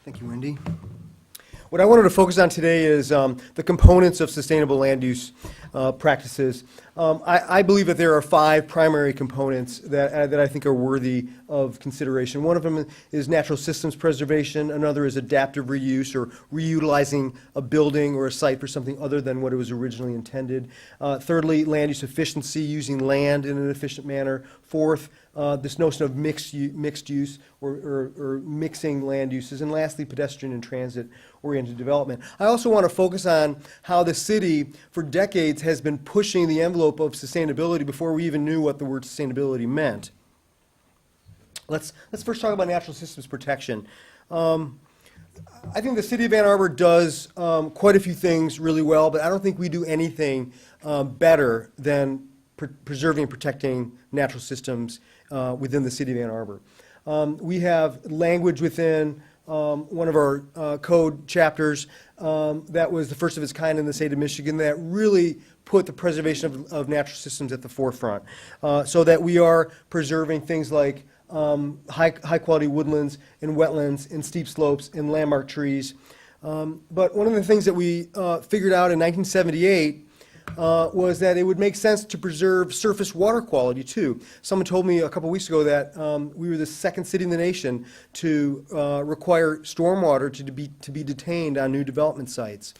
Thank you, Wendy. What I wanted to focus on today is the components of sustainable land use practices. I believe that there are 5 primary components that I think are worthy of consideration. One of them is natural systems preservation. Another is adaptive reuse, or reutilizing a building or a site for something other than what it was originally intended. Thirdly, land use efficiency, using land in an efficient manner. Fourth, this notion of mixed use or mixing land uses. And lastly, pedestrian and transit-oriented development. I also want to focus on how the city, for decades, has been pushing the envelope of sustainability before we even knew what the word sustainability meant. Let's first talk about natural systems protection. I think the city of Ann Arbor does quite a few things really well, but I don't think we do anything better than preserving and protecting natural systems within the city of Ann Arbor. We have language within one of our code chapters that was the first of its kind in the state of Michigan that really put the preservation of natural systems at the forefront, so that we are preserving things like high quality woodlands and wetlands and steep slopes and landmark trees. But one of the things that we figured out in 1978 was that it would make sense to preserve surface water quality too. Someone told me a couple weeks ago that we were the second city in the nation to require stormwater to be detained on new development sites.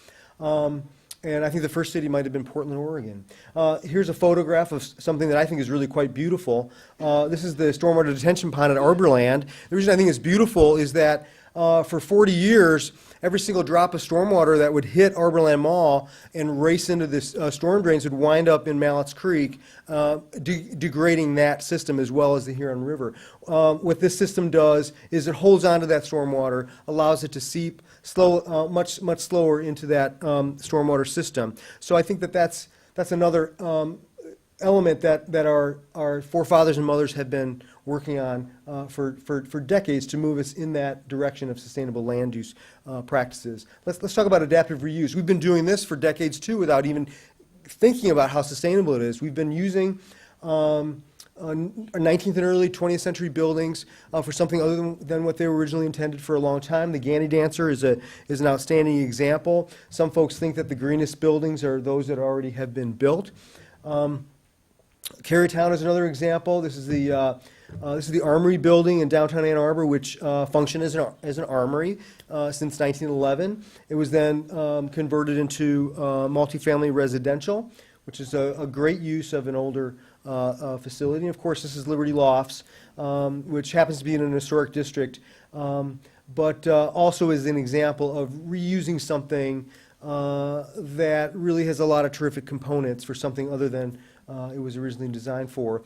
And I think the first city might have been Portland, Oregon. Here's a photograph of something that I think is really quite beautiful. This is the stormwater detention pond at Arbor. The reason I think it's beautiful is that for 40 years, every single drop of stormwater that would hit Arborland Mall and race into this storm drains would wind up in Mallett's Creek, degrading that system as well as the Huron River. What this system does is it holds onto that stormwater, allows it to seep much slower into that stormwater system. So I think that that's another element that our forefathers and mothers have been working on for decades to move us in that direction of sustainable land use practices. Let's talk about adaptive reuse. We've been doing this for decades too without even thinking about how sustainable it is. We've been using 19th and early 20th century buildings for something other than what they were originally intended for a long time. The Ganny Dancer is an outstanding example. Some folks think that the greenest buildings are those that already have been built. Carytown is another example. This is the Armory building in downtown Ann Arbor, which functioned as an armory since 1911. It was then converted into multifamily residential, which is a great use of an older facility. And of course, this is Liberty Lofts, which happens to be in an historic district, but also is an example of reusing something that really has a lot of terrific components for something other than it was originally designed for.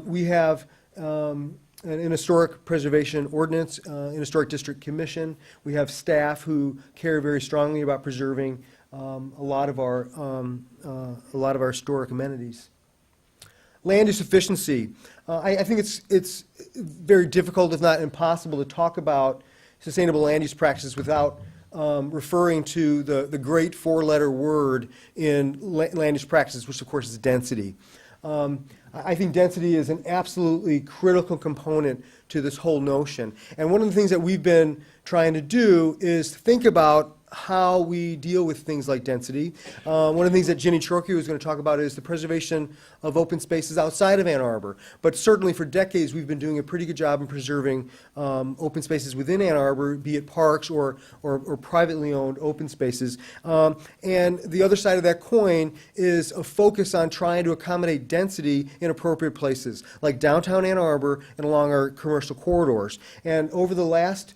We have an historic preservation ordinance, an historic district commission. We have staff who care very strongly about preserving a lot of our historic amenities. Land use efficiency. I think it's very difficult, if not impossible, to talk about sustainable land use practices without referring to the great 4-letter word in land use practices, which of course is density. I think density is an absolutely critical component to this whole notion. And one of the things that we've been trying to do is think about how we deal with things like density. One of the things that Ginny Chorky was going to talk about is the preservation of open spaces outside of Ann Arbor. But certainly for decades we've been doing a pretty good job in preserving open spaces within Ann Arbor, be it parks or privately owned open spaces. And the other side of that coin is a focus on trying to accommodate density in appropriate places, like downtown Ann Arbor and along our commercial corridors. And over the last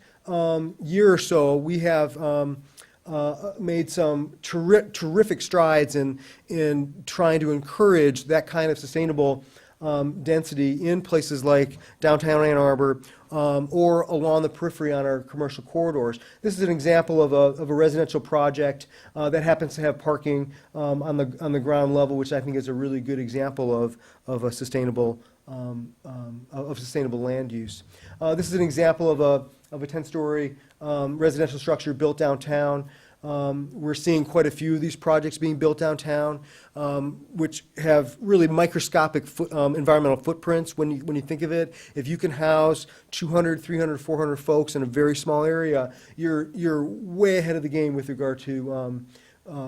year or so, we have made some terrific strides in trying to encourage that kind of sustainable density in places like downtown Ann Arbor or along the periphery on our commercial corridors. This is an example of a residential project that happens to have parking on the ground level, which I think is a really good example of a sustainable land use. This is an example of a 10-story residential structure built downtown. We're seeing quite a few of these projects being built downtown, which have really microscopic environmental footprints when you think of it. If you can house 200, 300, 400 folks in a very small area, you're way ahead of the game with regard to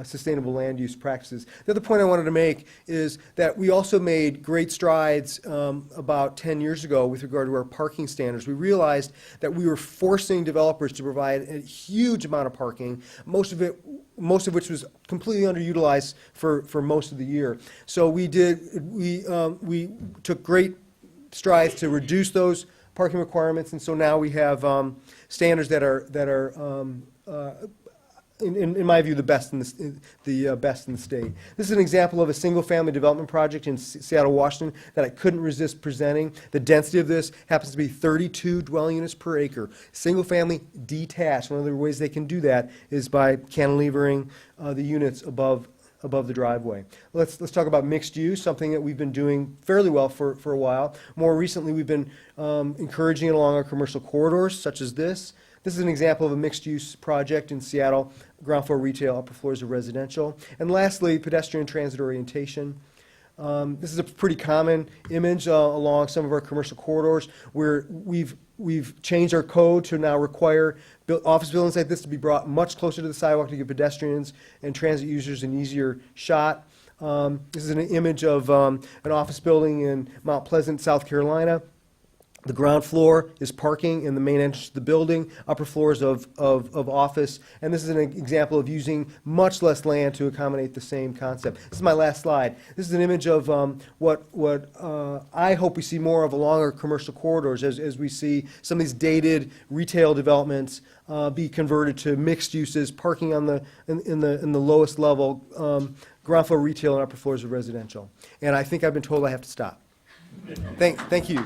sustainable land use practices. The other point I wanted to make is that we also made great strides about 10 years ago with regard to our parking standards. We realized that we were forcing developers to provide a huge amount of parking, most of which was completely underutilized for most of the year. So we took great strides to reduce those parking requirements, and so now we have standards that are in my view, the best in the state. This is an example of a single-family development project in Seattle, Washington, that I couldn't resist presenting. The density of this happens to be 32 dwelling units per acre. Single-family, detached. One of the ways they can do that is by cantilevering the units above the driveway. Let's talk about mixed use, something that we've been doing fairly well for a while. More recently, we've been encouraging it along our commercial corridors, such as this. This is an example of a mixed-use project in Seattle, ground floor retail, upper floors of residential. And lastly, pedestrian transit orientation. This is a pretty common image along some of our commercial corridors where we've changed our code to now require office buildings like this to be brought much closer to the sidewalk to give pedestrians and transit users an easier shot. This is an image of an office building in Mount Pleasant, South Carolina. The ground floor is parking in the main entrance to the building, upper floors of office, and this is an example of using much less land to accommodate the same concept. This is my last slide. This is an image of what I hope we see more of along our commercial corridors as we see some of these dated retail developments be converted to mixed uses, parking on in the lowest level, ground floor retail and upper floors of residential. And I think I've been told I have to stop. Thank you.